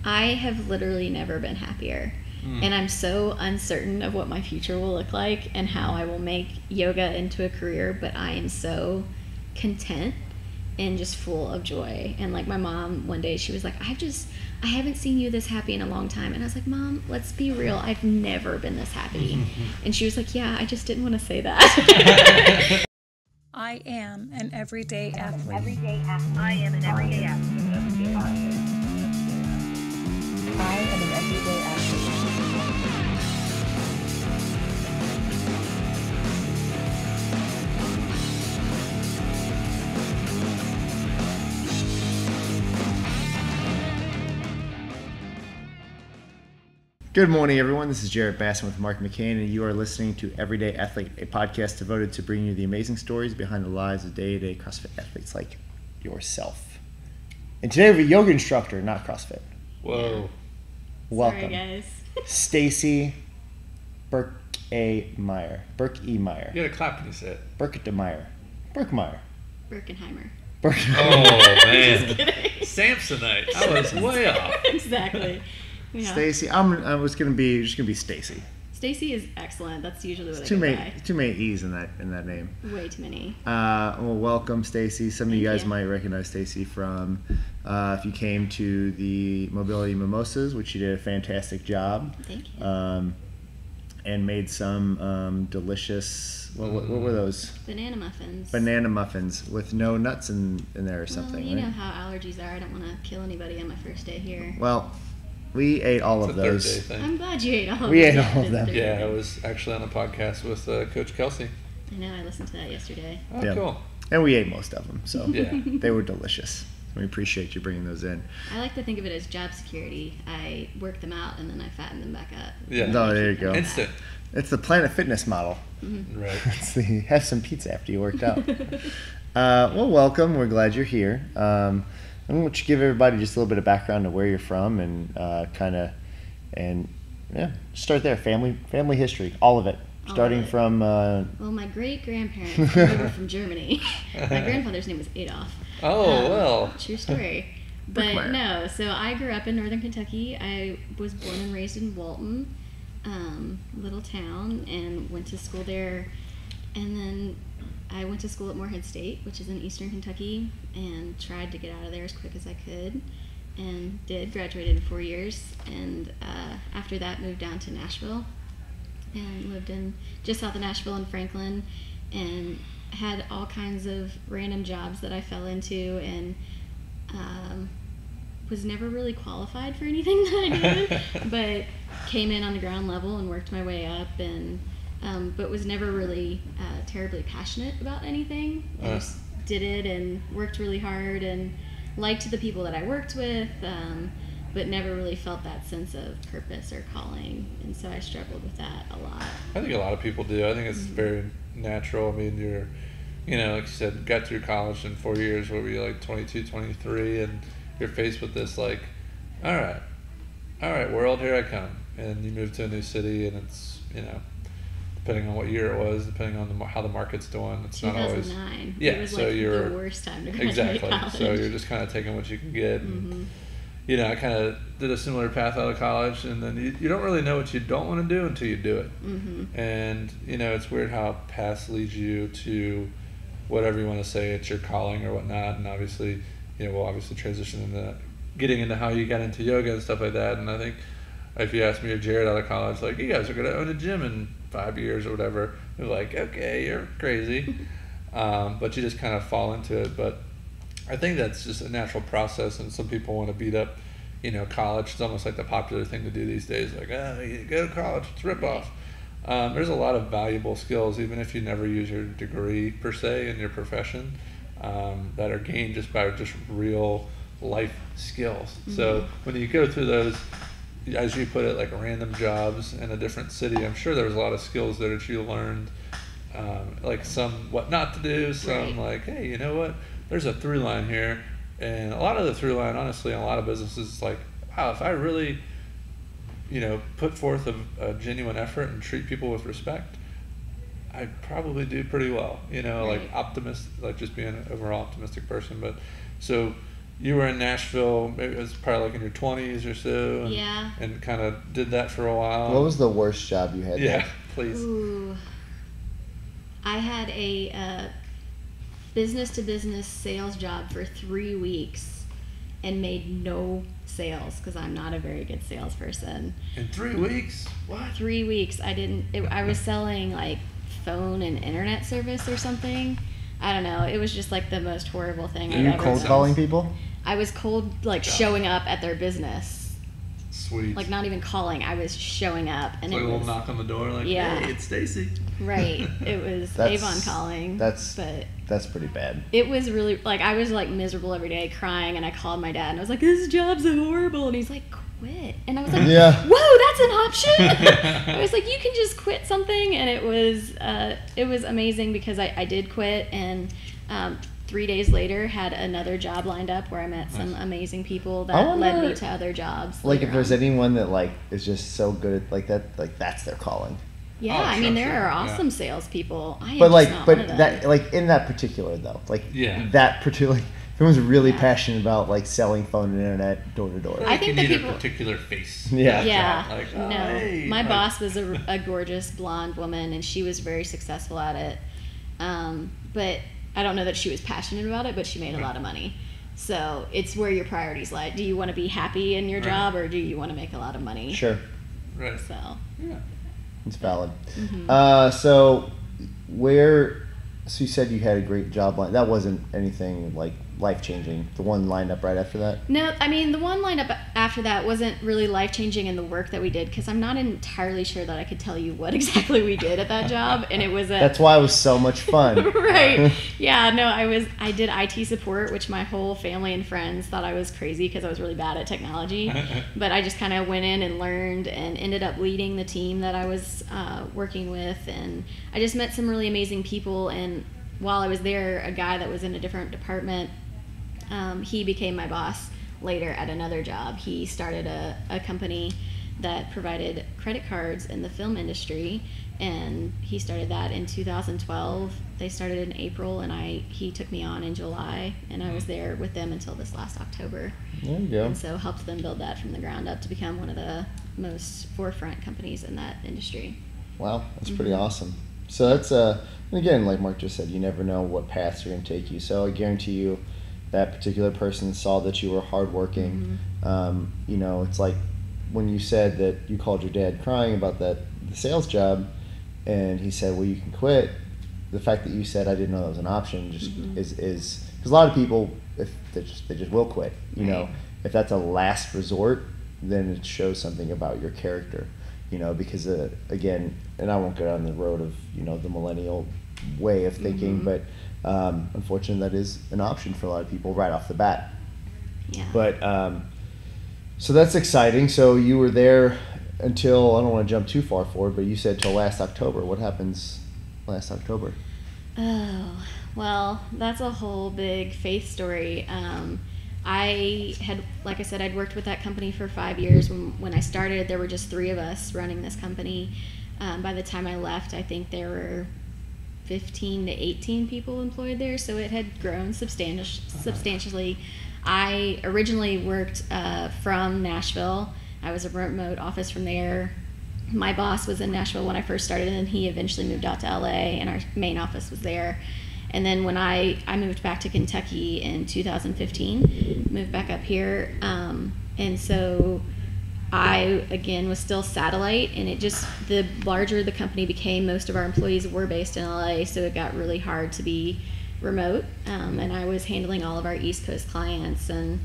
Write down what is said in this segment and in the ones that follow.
I have literally never been happier. And I'm so uncertain of what my future will look like and how I will make yoga into a career, but I am so content and just full of joy. And like my mom one day, she was like, I haven't seen you this happy in a long time. And I was like, Mom, let's be real, I've never been this happy. And she was like, yeah, I just didn't want to say that. I am an everyday athlete. I am an everyday athlete. I am an everyday athlete. Good morning, everyone. This is Jarrett Basson with Mark McCain, and you are listening to Everyday Athlete, a podcast devoted to bringing you the amazing stories behind the lives of day-to-day CrossFit athletes like yourself. And today we have a yoga instructor, not CrossFit. Whoa. Welcome. Sorry, guys. Stacey Berkemeier. You gotta clap when you say it. Berkemeier. Berkenheimer. Oh, man. Just kidding. Samsonite. I was way off. Exactly. Yeah. Stacey. I was gonna be Stacey. Stacey is excellent. That's usually what I Too go many by. too many E's in that name. Way too many. Well, welcome, Stacey. Some of you Thank guys you. might recognize Stacey from if you came to the Mobility Mimosas, which you did a fantastic job. Thank you. And made some delicious. What were those? Banana muffins. Banana muffins with no nuts in there or something. Well, you right? know how allergies are. I don't want to kill anybody on my first day here. Well, we ate all It's of a third those. day thing. I'm glad you ate all of them. We ate Yeah, all of it's them. third Yeah, day. I was actually on a podcast with Coach Kelsey. I know. I listened to that yesterday. Oh, Yeah. cool. And we ate most of them, so Yeah. they were delicious. We appreciate you bringing those in. I like to think of it as job security. I work them out and then I fatten them back up. Yeah. No, there you go. Instant. It's the Planet Fitness model. Right. It's the have some pizza after you worked out. Well, welcome. We're glad you're here. I want you to give everybody just a little bit of background of where you're from and start there. Family history, all of it. All Starting of it. from Well, my great-grandparents came over from Germany. My grandfather's name was Adolf. Oh, well. True story. But Berkemeier. no, so I grew up in northern Kentucky. I was born and raised in Walton, little town, and went to school there. And then I went to school at Morehead State, which is in eastern Kentucky, and tried to get out of there as quick as I could. And did, graduated in 4 years. And after that, moved down to Nashville and lived in just south of Nashville in Franklin, and had all kinds of random jobs that I fell into, and was never really qualified for anything that I did, but came in on the ground level and worked my way up, and but was never really terribly passionate about anything. I just did it and worked really hard and liked the people that I worked with, but never really felt that sense of purpose or calling, and so I struggled with that a lot. I think a lot of people do. I think it's very natural. I mean, like you said, got through college in 4 years, what were you, like 22, 23, and you're faced with this, like, all right, world, here I come. And you move to a new city, and it's, depending on what year it was, depending on how the market's doing, it's not always. 2009. Yeah, it was so like you're the worst time to graduate exactly. college. So you're just kind of taking what you can get. And, I kind of did a similar path out of college, and then you don't really know what you don't want to do until you do it. And it's weird how paths lead you to whatever you want to say it's your calling or whatnot. And obviously, we'll obviously transition into getting into how you got into yoga and stuff like that. And I think if you asked me or Jared out of college, like, you guys are going to own a gym in 5 years or whatever, they're like, okay, you're crazy. But you just kind of fall into it. But I think that's just a natural process, and some people want to beat up, college. It's almost like the popular thing to do these days, like, you go to college, it's rip-off. There's a lot of valuable skills, even if you never use your degree per se in your profession, that are gained just by just real life skills. So when you go through those, as you put it, like random jobs in a different city, I'm sure there was a lot of skills there that you learned, like some what not to do, some like, hey, you know what, there's a through line here. And a lot of the through line, honestly, in a lot of businesses, is like, wow, if I really, put forth a genuine effort and treat people with respect, I'd probably do pretty well, like optimist, like just being an overall optimistic person. But so you were in Nashville, maybe it was probably like in your 20s or so. And, Yeah. And kind of did that for a while. What was the worst job you had? Yeah, there? please. Ooh. I had a business-to-business sales job for 3 weeks and made no sales because I'm not a very good salesperson. In 3 weeks? What? 3 weeks. I was selling like phone and internet service or something. I don't know. It was just like the most horrible thing Were I've you ever cold done. calling people? I was cold, like showing up at their business. Sweet. Like not even calling. I was showing up, and Like it a little was knock on the door, like, Yeah. hey, it's Stacey. right. It was That's- Avon calling. that's- but That's pretty bad. it was really like I was like miserable every day, crying, and I called my dad and I was like, "This job's horrible," and he's like, "Quit," and I was like, Yeah. "Whoa, that's an option." I was like, "You can just quit something," and it was amazing because I did quit, and 3 days later had another job lined up where I met some amazing people I that wonder, led me to other jobs. Like, later if there's on. anyone that like is just so good at like that, like that's their calling. Yeah, Oh, I sure, mean there sure, are yeah. awesome salespeople. I am But just like, not one of but them. that like in that particular though, like Yeah. that particular. Like, if everyone's really Yeah. passionate about like selling phone and internet door to door. I think you the need people- a particular face. Yeah. Yeah, Like, oh, no. hey, My like- boss was a gorgeous blonde woman, and she was very successful at it. But I don't know that she was passionate about it, but she made a lot of money. So it's where your priorities lie. Do you want to be happy in your Right. job, or do you want to make a lot of money? Sure, Right. So Yeah. it's valid. Mm-hmm. So you said you had a great job line. That wasn't anything like life changing. The one lined up right after that. no, I mean the one lined up after that wasn't really life changing in the work that we did, because I'm not entirely sure that I could tell you what exactly we did at that job, and it was That's why it was so much fun. right. Yeah, no, I did IT support, which my whole family and friends thought I was crazy because I was really bad at technology. But I just kind of went in and learned and ended up leading the team that I was working with. And I just met some really amazing people. And while I was there, a guy that was in a different department, he became my boss later at another job. He started a company that provided credit cards in the film industry, and he started that in 2012. They started in April, and he took me on in July, and I was there with them until this last October. There you go. And so helped them build that from the ground up to become one of the most forefront companies in that industry. Wow, that's pretty awesome. So that's and again, like Mark just said, you never know what paths are going to take you. So I guarantee you, that particular person saw that you were hardworking. You know, it's like when you said that you called your dad crying about the sales job, and he said, "Well, you can quit." The fact that you said, "I didn't know that was an option," just is because a lot of people, if they just will quit. You know, if that's a last resort, then it shows something about your character. You know, because again, and I won't go down the road of the millennial way of thinking, but unfortunately, that is an option for a lot of people right off the bat. Yeah. But so that's exciting. So you were there until, I don't want to jump too far forward, but you said till last October. What happens last October? Oh, well, that's a whole big faith story. I had, like I said, I'd worked with that company for 5 years. When I started, there were just 3 of us running this company. By the time I left, I think there were 15 to 18 people employed there, so it had grown substantially. I originally worked from Nashville. I was a remote office from there. My boss was in Nashville when I first started, and he eventually moved out to LA, and our main office was there. And then when I moved back to Kentucky in 2015, moved back up here, and so I, again, was still satellite, and the larger the company became, most of our employees were based in LA, so it got really hard to be remote, and I was handling all of our East Coast clients and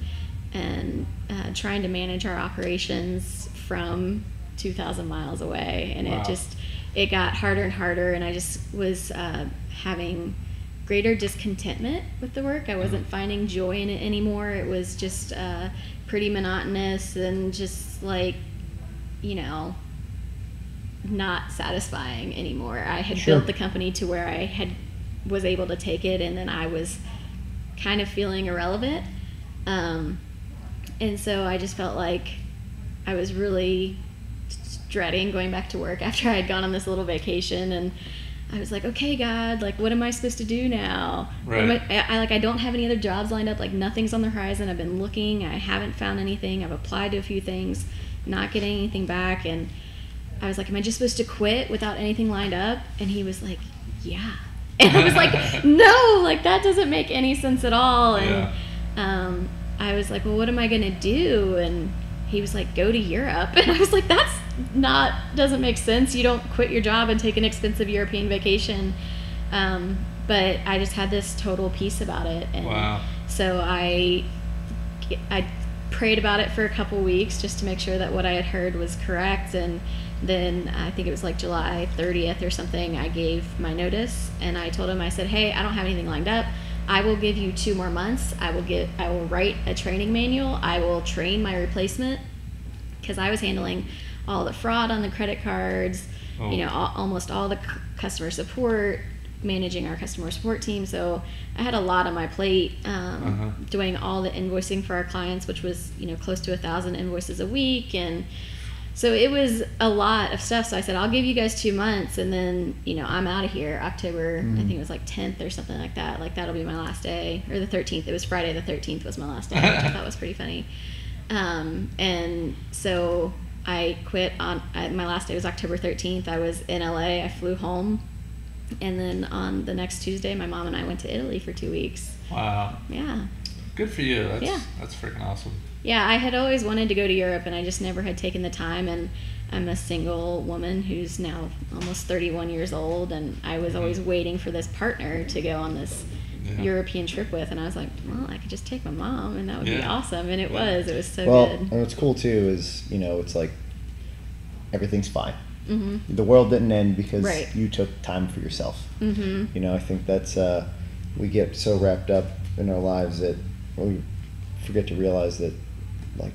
trying to manage our operations from 2,000 miles away, and Wow. it got harder and harder, and I just was having greater discontentment with the work. I wasn't finding joy in it anymore. It was just pretty monotonous and just like, not satisfying anymore. I had built the company to where I was able to take it, and then I was kind of feeling irrelevant. And so I just felt like I was really dreading going back to work after I had gone on this little vacation, and I was like, okay, God, like, what am I supposed to do now? Right. I don't have any other jobs lined up. Like, nothing's on the horizon. I've been looking. I haven't found anything. I've applied to a few things, not getting anything back. And I was like, am I just supposed to quit without anything lined up? And he was like, yeah. And I was like, no, like, that doesn't make any sense at all. And I was like, well, what am I going to do? And he was like, go to Europe. And I was like, doesn't make sense. You don't quit your job and take an expensive European vacation. But I just had this total peace about it. And wow. So I prayed about it for a couple weeks just to make sure that what I had heard was correct. And then I think it was like July 30th or something, I gave my notice, and I told him, I said, hey, I don't have anything lined up. I will give you 2 more months. I will write a training manual. I will train my replacement, because I was handling all the fraud on the credit cards, almost all the customer support, managing our customer support team. So I had a lot on my plate, doing all the invoicing for our clients, which was, close to 1,000 invoices a week. And so it was a lot of stuff. So I said, I'll give you guys 2 months, and then, I'm out of here. October, I think it was like 10th or something like that. Like, that'll be my last day. Or the 13th. It was Friday the 13th was my last day, which I thought was pretty funny. And so I quit my last day was October 13th. I was in LA. I flew home. And then on the next Tuesday, my mom and I went to Italy for 2 weeks. Wow. Yeah. Good for you. That's freaking awesome. Yeah, I had always wanted to go to Europe, and I just never had taken the time. And I'm a single woman who's now almost 31 years old, and I was always waiting for this partner to go on this European trip with. And I was like, well, I could just take my mom, and that would be awesome. And it was so good. Well, and what's cool too is, it's like everything's fine. The world didn't end because you took time for yourself. I think that's we get so wrapped up in our lives that we forget to realize that, like,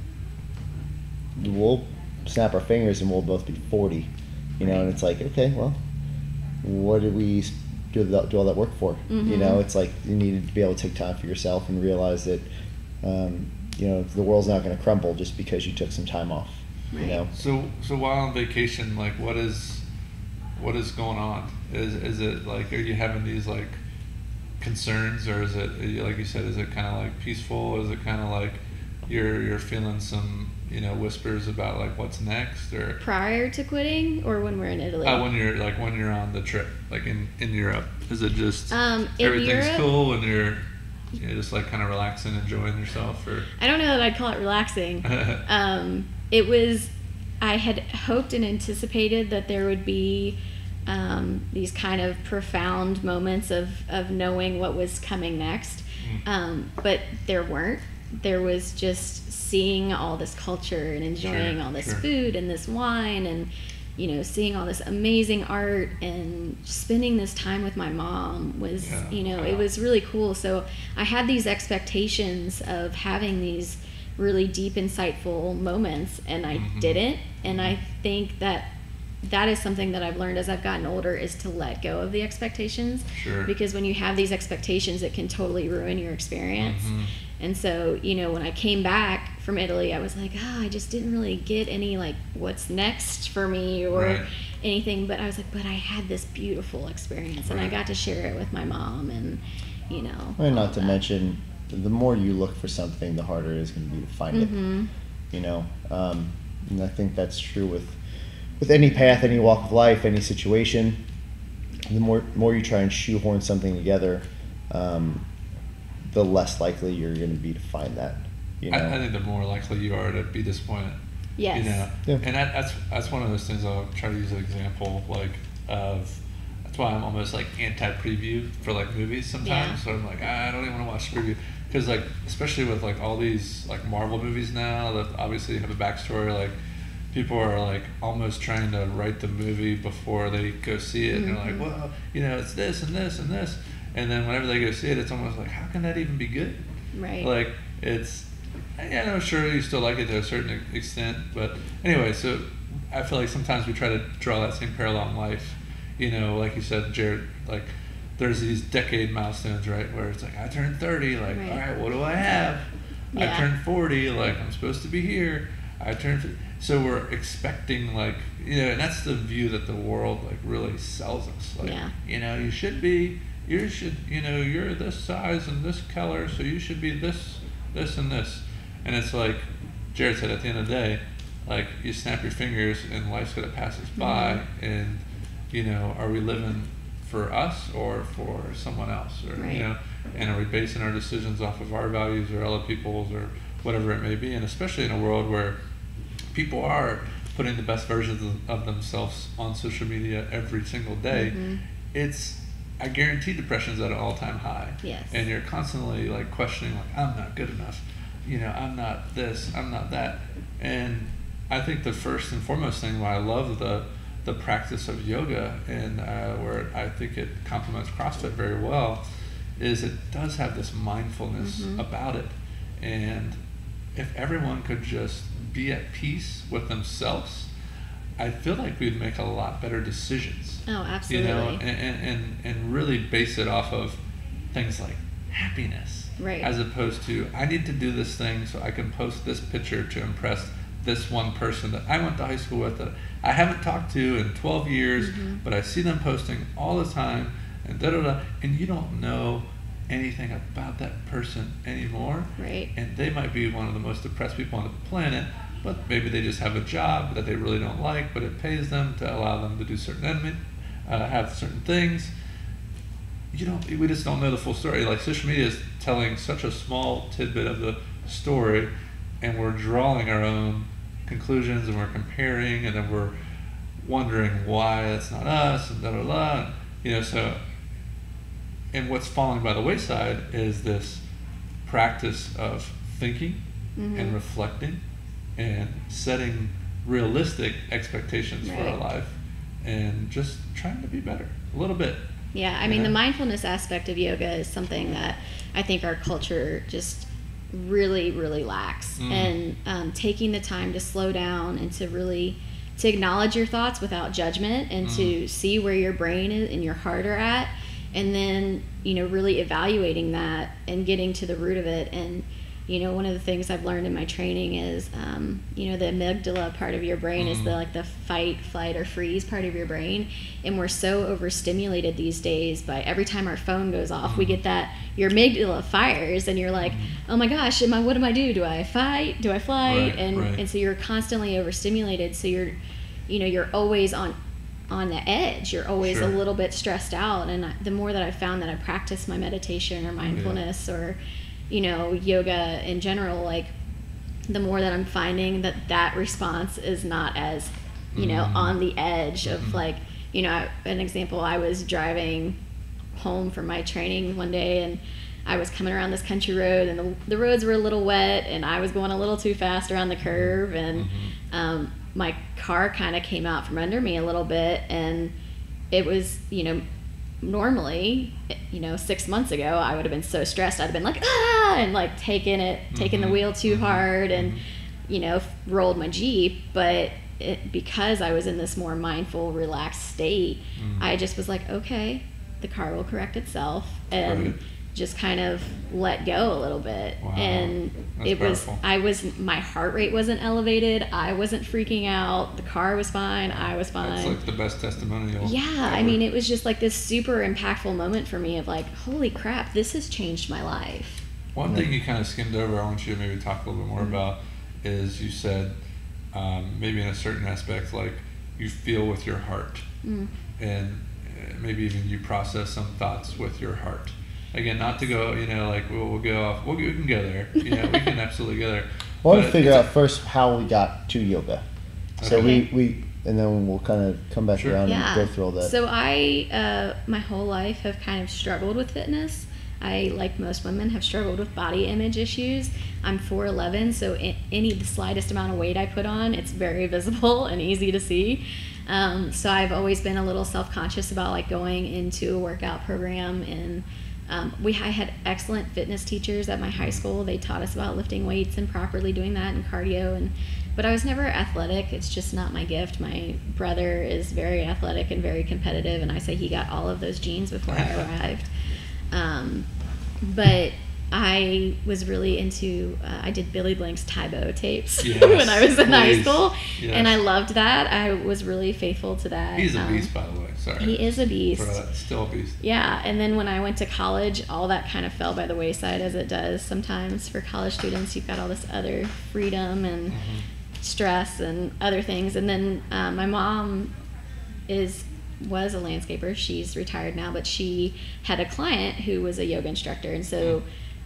we'll snap our fingers and we'll both be 40, and it's like, okay, well, what did we do all that work for? It's like you needed to be able to take time for yourself and realize that the world's not going to crumble just because you took some time off. So while on vacation, like, what is going on? Is it like, are you having these like concerns, or is it, like you said, is it kind of like peaceful, or is it kind of like you're feeling some whispers about like what's next? Or prior to quitting, or when we're in Italy? When you're on the trip, like in Europe, is it just everything's Europe, cool and you're just like kind of relaxing, enjoying yourself? Or I don't know that I'd call it relaxing. It was, I had hoped and anticipated that there would be these kind of profound moments of knowing what was coming next. But there weren't. There was just seeing all this culture and enjoying all this food and this wine, and seeing all this amazing art, and spending this time with my mom was, it was really cool. So I had these expectations of having these really deep, insightful moments, and I didn't. And I think that is something that I've learned as I've gotten older, is to let go of the expectations. Because when you have these expectations, it can totally ruin your experience. And so, when I came back from Italy, I was like, I just didn't really get any, like, what's next for me or anything. But I was like, but I had this beautiful experience, and I got to share it with my mom, and, And not to mention, the more you look for something, the harder it is going to be to find it. And I think that's true with any path, any walk of life, any situation. The more you try and shoehorn something together, the less likely you're going to be to find that. I think the more likely you are to be disappointed. Yes. And that's one of those things I'll try to use an example that's why I'm almost like anti-preview for like movies sometimes. So I'm like, I don't even want to watch the preview, because like, especially with like all these like Marvel movies now that obviously have a backstory, like people are like almost trying to write the movie before they go see it, and they're like, well, it's this and this and this, and then whenever they go see it, it's almost like, how can that even be good? Right. Like, it's, I'm sure you still like it to a certain extent, but anyway, so I feel like sometimes we try to draw that same parallel in life. Like you said, Jared, like there's these decade milestones, right? Where it's like, I turned 30, like, all right, what do I have? I turned 40, like, I'm supposed to be here. So we're expecting, like, and that's the view that the world, like, really sells us. Like, you should be, you're this size and this color, so you should be this, and this. And it's like Jared said, at the end of the day, like, you snap your fingers and life's gonna pass us by, and are we living for us or for someone else, or and are we basing our decisions off of our values or other people's or whatever it may be? And especially in a world where people are putting the best versions of themselves on social media every single day, I guarantee depression's at an all-time high. Yes. And you're constantly, like, questioning, like, I'm not good enough, I'm not this, I'm not that. And I think the first and foremost thing why I love the practice of yoga, and where I think it complements CrossFit very well, is it does have this mindfulness about it. And if everyone could just be at peace with themselves, I feel like we'd make a lot better decisions. Oh, absolutely. And really base it off of things like happiness, right? As opposed to, I need to do this thing so I can post this picture to impress this one person that I went to high school with, that I haven't talked to in 12 years, but I see them posting all the time, and and you don't know anything about that person anymore. Right. And they might be one of the most depressed people on the planet, but maybe they just have a job that they really don't like, but it pays them to allow them to do have certain things. We just don't know the full story. Like, social media is telling such a small tidbit of the story, and we're drawing our own conclusions, and we're comparing, and then we're wondering why that's not us, and so. And what's falling by the wayside is this practice of thinking and reflecting and setting realistic expectations for our life, and just trying to be better a little bit. Yeah, I mean, the mindfulness aspect of yoga is something that I think our culture just really, really lacks. And taking the time to slow down and to acknowledge your thoughts without judgment, and to see where your brain and your heart are at, and then really evaluating that and getting to the root of it. And one of the things I've learned in my training is the amygdala part of your brain is the fight, flight, or freeze part of your brain, and we're so overstimulated these days by every time our phone goes off, we get that your amygdala fires, and you're like, oh my gosh, what do I do? Do I fight? Do I flight? And so you're constantly overstimulated, so you're always on the edge. You're always a little bit stressed out. And the more that I've found that I practice my meditation or mindfulness or yoga in general, like, the more that I'm finding that response is not as on the edge of, like, an example, I was driving home from my training one day, and I was coming around this country road, and the roads were a little wet, and I was going a little too fast around the curve, and my car kind of came out from under me a little bit, and it was, normally, 6 months ago, I would have been so stressed, I'd have been like, and like taking the wheel too hard, and, rolled my Jeep. But because I was in this more mindful, relaxed state, I just was like, okay, the car will correct itself, and just kind of let go a little bit. Wow. And That's powerful. My heart rate wasn't elevated, I wasn't freaking out, the car was fine, I was fine. That's like the best testimonial ever. I mean, it was just like this super impactful moment for me of like, holy crap, this has changed my life. One thing you kind of skimmed over, I want you to maybe talk a little bit more about, is you said maybe in a certain aspect, like, you feel with your heart, and maybe even you process some thoughts with your heart. Again, not to go, we'll go off. We can go there. We can absolutely go there. I want to figure out first how we got to yoga. So Okay. we and then we'll kind of come back around and go through all that. So I, my whole life, have kind of struggled with fitness. I, like most women, have struggled with body image issues. I'm 4'11", so the slightest amount of weight I put on, it's very visible and easy to see. So I've always been a little self-conscious about, like, going into a workout program, and I had excellent fitness teachers at my high school. They taught us about lifting weights and properly doing that, and cardio, but I was never athletic. It's just not my gift. My brother is very athletic and very competitive, and I say he got all of those genes before I arrived. But I was really into, I did Billy Blank's Tybo tapes Yes, when I was in high please. school, Yes. and I loved that. I was really faithful to that. He's a beast, by the way. Sorry. He is a beast. Still a beast. Yeah, and then when I went to college, all that kind of fell by the wayside, as it does sometimes for college students. You've got all this other freedom and stress and other things. And then my mom was a landscaper. She's retired now, but she had a client who was a yoga instructor, and so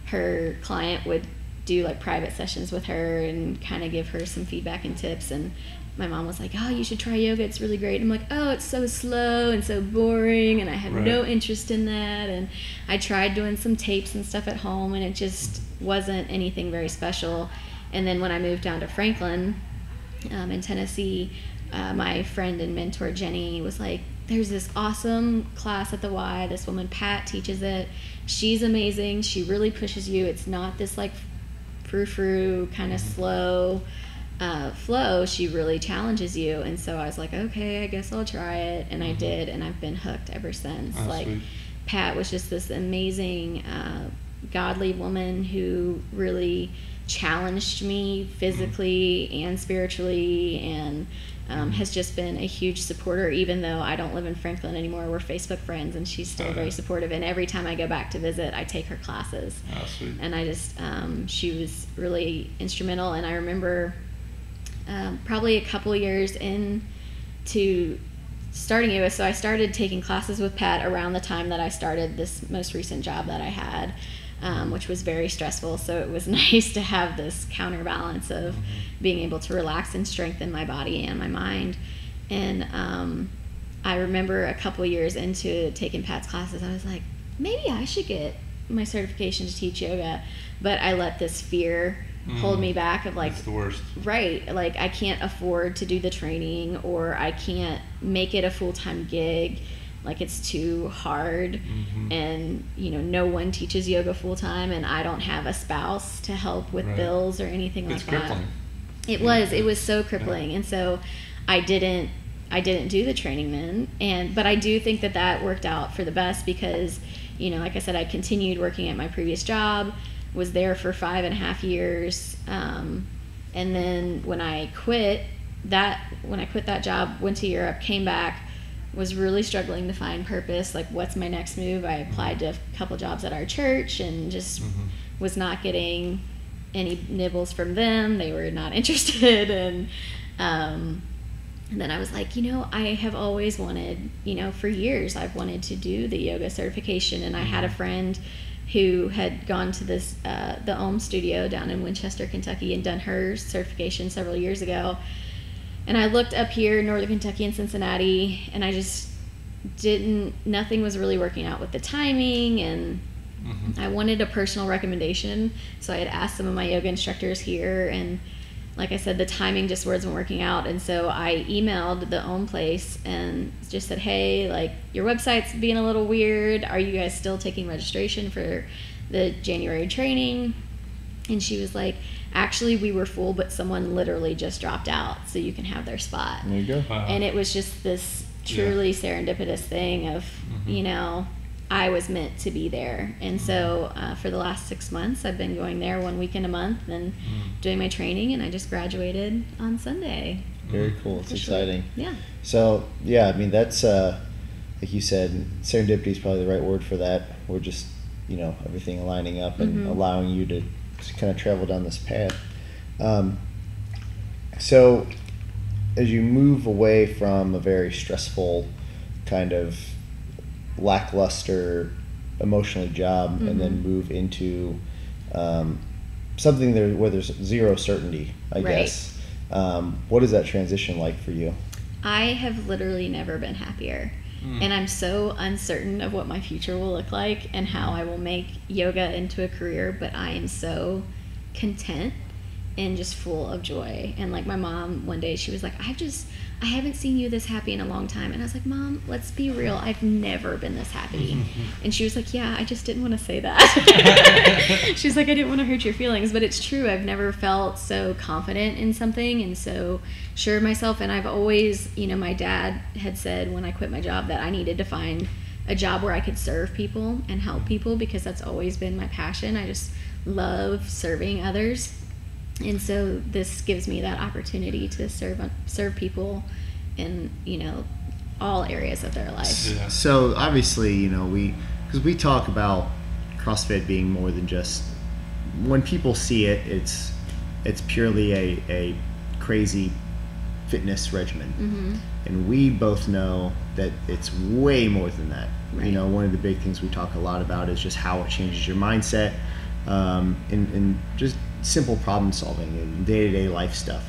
her client would do like private sessions with her and kind of give her some feedback and tips. And my mom was like, oh, you should try yoga, it's really great. And I'm like, oh, it's so slow and so boring, and I have no interest in that. And I tried doing some tapes and stuff at home, and it just wasn't anything very special. And then when I moved down to Franklin in Tennessee, my friend and mentor Jenny was like, there's this awesome class at the Y. This woman, Pat, teaches it. She's amazing. She really pushes you. It's not this like frou-frou kind of slow flow. She really challenges you. And so I was like, okay, I guess I'll try it. And I did, and I've been hooked ever since. Like, Sweet. Pat was just this amazing, godly woman who really challenged me physically and spiritually, and has just been a huge supporter. Even though I don't live in Franklin anymore, we're Facebook friends, and she's still very supportive. And every time I go back to visit, I take her classes. Oh, sweet. And I just, she was really instrumental. And I remember probably a couple years into starting yoga, so I started taking classes with Pat around the time that I started this most recent job that I had, which was very stressful. So it was nice to have this counterbalance of being able to relax and strengthen my body and my mind. And I remember a couple years into taking Pat's classes, I was like, maybe I should get my certification to teach yoga. But I let this fear hold me back of like, It's the worst. right, like I can't afford to do the training, or I can't make it a full-time gig. Like, it's too hard. And no one teaches yoga full-time, and I don't have a spouse to help with bills or anything It's like crippling. that. It was so crippling. And so I didn't do the training then. But I do think that worked out for the best, because like I said, I continued working at my previous job, was there for 5.5 years, and then when I quit that job, went to Europe, came back, was really struggling to find purpose. Like, what's my next move? I applied to a couple jobs at our church, and just was not getting any nibbles from them. They were not interested. And then I was like, I have always wanted, for years I've wanted to do the yoga certification. And I had a friend who had gone to this the Om studio down in Winchester, Kentucky, and done her certification several years ago. And I looked up here in Northern Kentucky and Cincinnati, and I just nothing was really working out with the timing, and I wanted a personal recommendation. So I had asked some of my yoga instructors here, and like I said, the timing just wasn't working out. And so I emailed the Om place and just said, hey, like, your website's being a little weird. Are you guys still taking registration for the January training? And she was like, actually, we were full, but someone literally just dropped out, so you can have their spot. There you go. Wow. And it was just this truly serendipitous thing of, I was meant to be there. And so for the last 6 months, I've been going there 1 weekend a month and doing my training, and I just graduated on Sunday. Very cool. It's exciting. Yeah. So, yeah, I mean, that's, like you said, serendipity is probably the right word for that. We're just, everything aligning up and allowing you to kind of travel down this path. So, as you move away from a very stressful kind of lackluster emotionally job and then move into something where there's zero certainty, I guess. What is that transition like for you? I have literally never been happier. And I'm so uncertain of what my future will look like and how I will make yoga into a career, but I am so content and just full of joy. And like my mom one day, she was like, I haven't seen you this happy in a long time. And I was like, Mom, let's be real, I've never been this happy. And she was like, yeah, I just didn't want to say that. She's like, I didn't want to hurt your feelings, but it's true. I've never felt so confident in something and so sure of myself. And I've always, my dad had said when I quit my job that I needed to find a job where I could serve people and help people, because that's always been my passion. I just love serving others. And so this gives me that opportunity to serve people in, all areas of their life. Yeah. So obviously, because we talk about CrossFit being more than just, when people see it, it's purely a crazy fitness regimen. Mm-hmm. And we both know that it's way more than that. Right. One of the big things we talk a lot about is just how it changes your mindset, and just simple problem solving and day-to-day life stuff.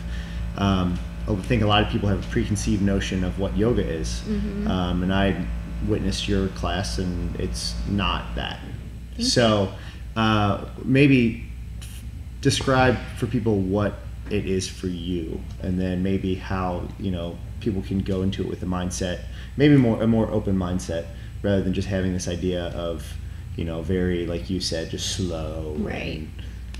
I think a lot of people have a preconceived notion of what yoga is. Mm-hmm. And I witnessed your class, and it's not that. Thank So maybe describe for people what it is for you, and then maybe how people can go into it with a mindset, maybe a more open mindset, rather than just having this idea of very, like you said, just slow. Right.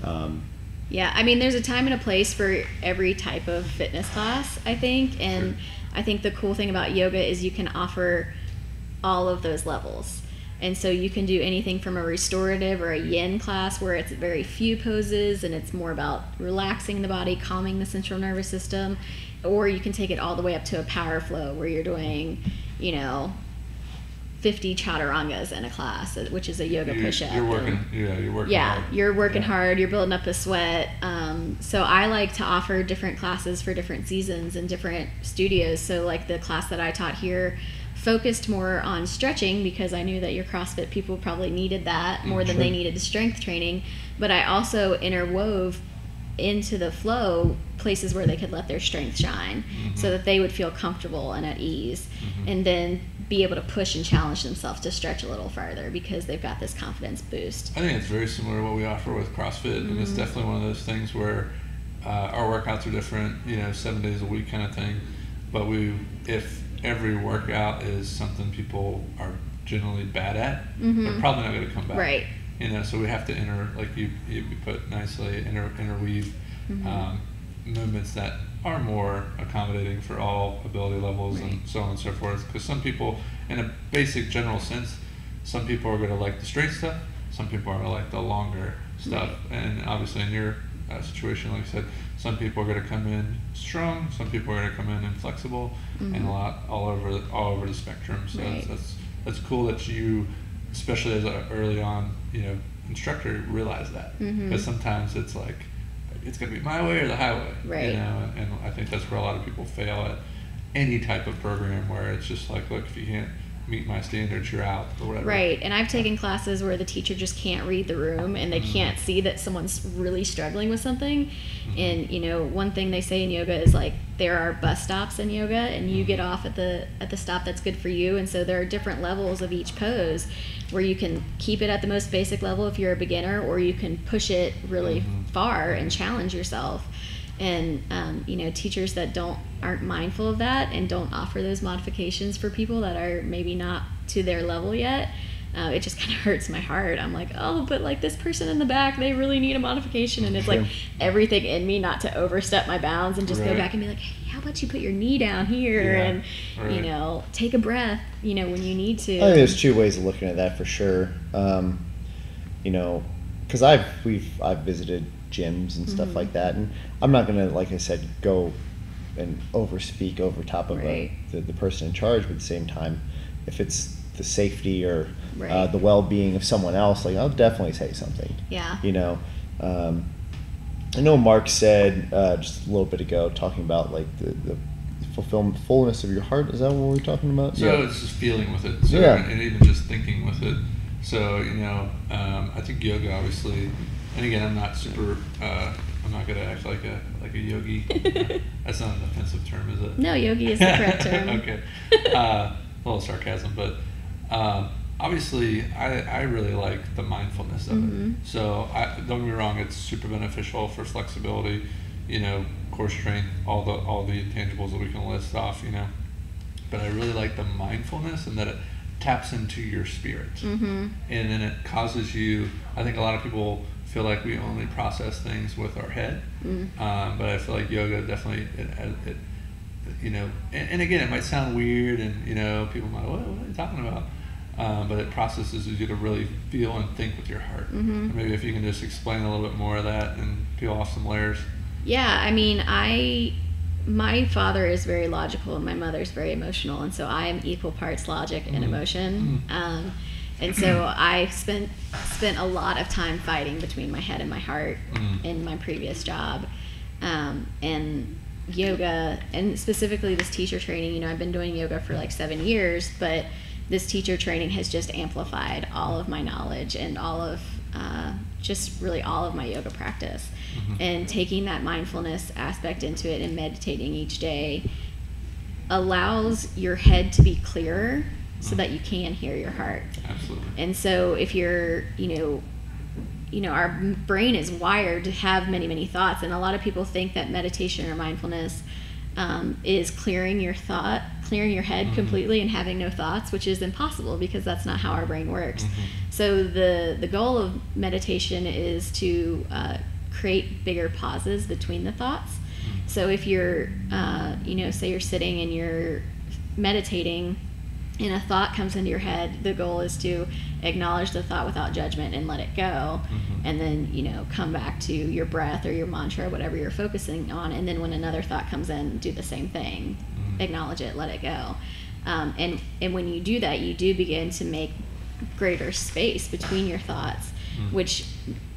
And, yeah, I mean, there's a time and a place for every type of fitness class, I think. And I think the cool thing about yoga is you can offer all of those levels. And so you can do anything from a restorative or a yin class where it's very few poses and it's more about relaxing the body, calming the central nervous system, or you can take it all the way up to a power flow where you're doing, 50 chaturangas in a class, which is a yoga push-up. You're working hard. You're working hard, you're building up a sweat. So I like to offer different classes for different seasons and different studios. So like the class that I taught here focused more on stretching, because I knew that your CrossFit people probably needed that more than they needed the strength training. But I also interwove into the flow places where they could let their strength shine, so that they would feel comfortable and at ease, and then be able to push and challenge themselves to stretch a little farther because they've got this confidence boost. I think it's very similar to what we offer with CrossFit, and it's definitely one of those things where our workouts are different, 7 days a week kind of thing, but if every workout is something people are generally bad at, they're probably not going to come back. Right. So we have to like you put nicely, interweave movements that are more accommodating for all ability levels and so on and so forth. Because some people, in a basic general sense, some people are going to like the straight stuff, some people are going to like the longer stuff. And obviously in your situation, like I said, some people are going to come in strong, some people are going to come in inflexible, and a lot all over the spectrum. So that's cool that you, especially as an early on instructor, realize that, because sometimes it's like it's going to be my way or the highway, right? And I think that's where a lot of people fail at any type of program, where it's just like, look, if you can't meet my standards, you're out, or whatever. Right. And I've taken classes where the teacher just can't read the room and they can't see that someone's really struggling with something. And one thing they say in yoga is like there are bus stops in yoga, and you get off at the stop that's good for you. And so there are different levels of each pose where you can keep it at the most basic level if you're a beginner, or you can push it really far and challenge yourself. And teachers that aren't mindful of that and don't offer those modifications for people that are maybe not to their level yet, it just kind of hurts my heart. I'm like, oh, but like this person in the back, they really need a modification. And it's like everything in me not to overstep my bounds and just go back and be like, hey, how about you put your knee down here and take a breath when you need to. I think there's two ways of looking at that for sure. Because I've visited gyms and stuff like that, and I'm not gonna, like I said, go and overspeak over top of the person in charge, but at the same time, if it's the safety or the well-being of someone else, like I'll definitely say something. Yeah. I know Mark said just a little bit ago, talking about like the fullness of your heart. Is that what we're talking about? So it's just feeling with it. So, and even just thinking with it. So I think yoga, obviously. And again, I'm not super. I'm not gonna act like a yogi. That's not an offensive term, is it? No, yogi is the correct term. Okay, a little sarcasm, but obviously, I really like the mindfulness of it. So don't get me wrong; it's super beneficial for flexibility, core strength, all the intangibles that we can list off, But I really like the mindfulness, and that it taps into your spirit, and then it causes you. I think a lot of people feel like we only process things with our head, but I feel like yoga definitely and again, it might sound weird, and people might, what are you talking about? but it processes you to really feel and think with your heart. Maybe if you can just explain a little bit more of that and peel off some layers. Yeah, I mean, my father is very logical and my mother's very emotional, and so I am equal parts logic and emotion. And so I spent a lot of time fighting between my head and my heart in my previous job. And yoga, and specifically this teacher training, you know, I've been doing yoga for like 7 years, but this teacher training has just amplified all of my knowledge and all of just really all of my yoga practice. And taking that mindfulness aspect into it and meditating each day allows your head to be clearer so that you can hear your heart. Absolutely. And so if you're, you know, our brain is wired to have many, many thoughts, and a lot of people think that meditation or mindfulness is clearing your head completely and having no thoughts, which is impossible because that's not how our brain works. So the goal of meditation is to create bigger pauses between the thoughts. So if you're, you know, say you're sitting and you're meditating and a thought comes into your head, the goal is to acknowledge the thought without judgment and let it go. And then, you know, come back to your breath or your mantra or whatever you're focusing on. And then when another thought comes in, do the same thing. Acknowledge it, let it go. And when you do that, you do begin to make greater space between your thoughts, which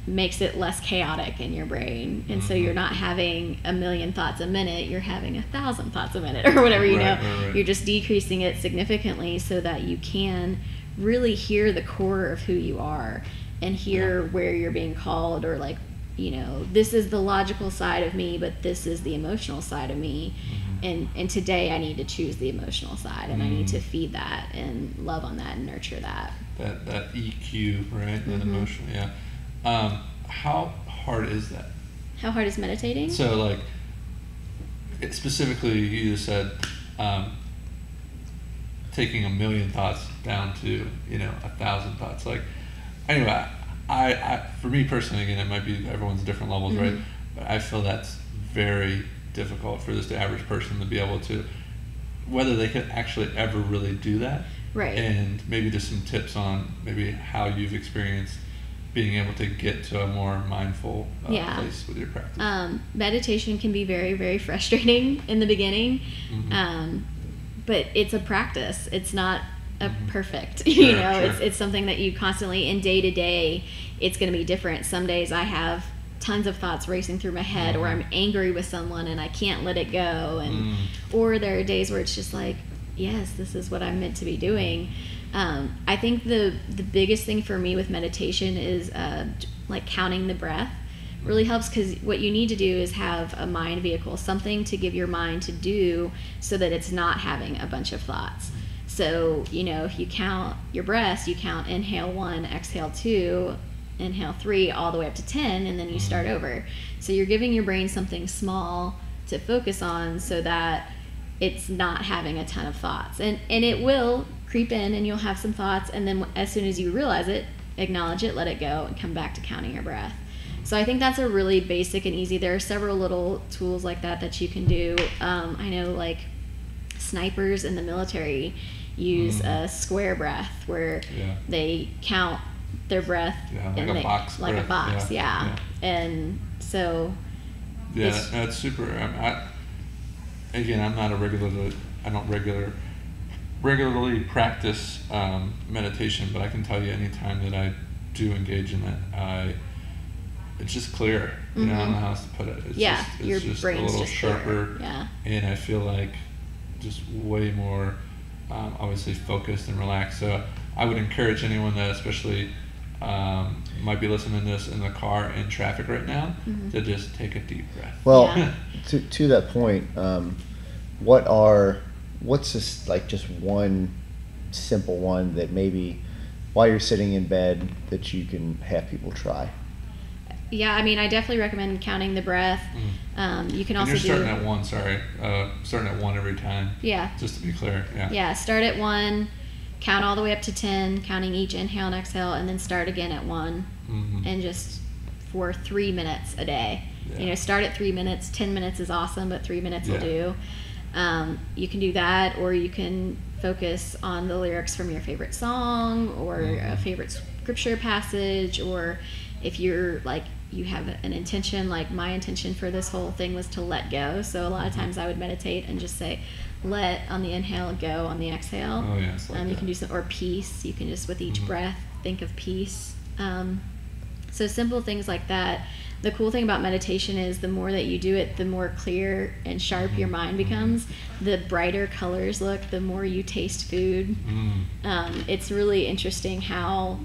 makes it less chaotic in your brain. And so you're not having 1,000,000 thoughts a minute, you're having 1,000 thoughts a minute or whatever, you know. You're just decreasing it significantly so that you can really hear the core of who you are and hear where you're being called, or like, you know, this is the logical side of me, but this is the emotional side of me. And today I need to choose the emotional side, and I need to feed that and love on that and nurture that. That EQ, right? That emotion, how hard is that? How hard is meditating? So, like, specifically, you just said taking 1,000,000 thoughts down to, you know, 1,000 thoughts. Like, anyway, I for me personally, again, it might be everyone's different levels, right? But I feel that's very difficult for this average person to be able to, whether they could actually ever really do that. Right. And maybe just some tips on maybe how you've experienced being able to get to a more mindful place with your practice. Meditation can be very, very frustrating in the beginning, but it's a practice. It's not a perfect, you know, it's something that you constantly, in day to day, it's going to be different. Some days I have tons of thoughts racing through my head, or I'm angry with someone and I can't let it go, and or there are days where it's just like, yes, this is what I'm meant to be doing. I think the biggest thing for me with meditation is like counting the breath really helps, because what you need to do is have a mind vehicle, something to give your mind to do so that it's not having a bunch of thoughts. So, you know, if you count your breaths, you count inhale 1, exhale 2, inhale 3, all the way up to 10, and then you start over. So you're giving your brain something small to focus on so that it's not having a ton of thoughts. And it will creep in and you'll have some thoughts, and then as soon as you realize it, acknowledge it, let it go, and come back to counting your breath. So I think that's a really basic and easy. There are several little tools like that you can do. I know, like, snipers in the military use a square breath where they count their breath like a box like breath. A box, and so that's super. Again, I don't regularly practice meditation, but I can tell you anytime that I do engage in that, it's just clearer. You know, I don't know how else to put it. It's your just brain's a little just sharper, clearer. and I feel like just way more obviously focused and relaxed. So I would encourage anyone that especially might be listening to this in the car in traffic right now to just take a deep breath. Well, to that point, what's just like just one simple one that maybe while you're sitting in bed that you can have people try? Yeah, I mean, I definitely recommend counting the breath. You can also you're starting at 1, starting at 1 every time. Yeah. Just to be clear, Yeah, start at 1, count all the way up to 10, counting each inhale and exhale, and then start again at 1, and just for 3 minutes a day. You know, start at 3 minutes. 10 minutes is awesome, but 3 minutes will do. You can do that, or you can focus on the lyrics from your favorite song or a favorite scripture passage, or if you're like, you have an intention, like my intention for this whole thing was to let go. So a lot of times I would meditate and just say, let on the inhale, go on the exhale. Oh, yes. Like You can do some, or peace. You can just, with each breath, think of peace. So simple things like that. The cool thing about meditation is the more that you do it, the more clear and sharp your mind becomes, the brighter colors look, the more you taste food. It's really interesting how,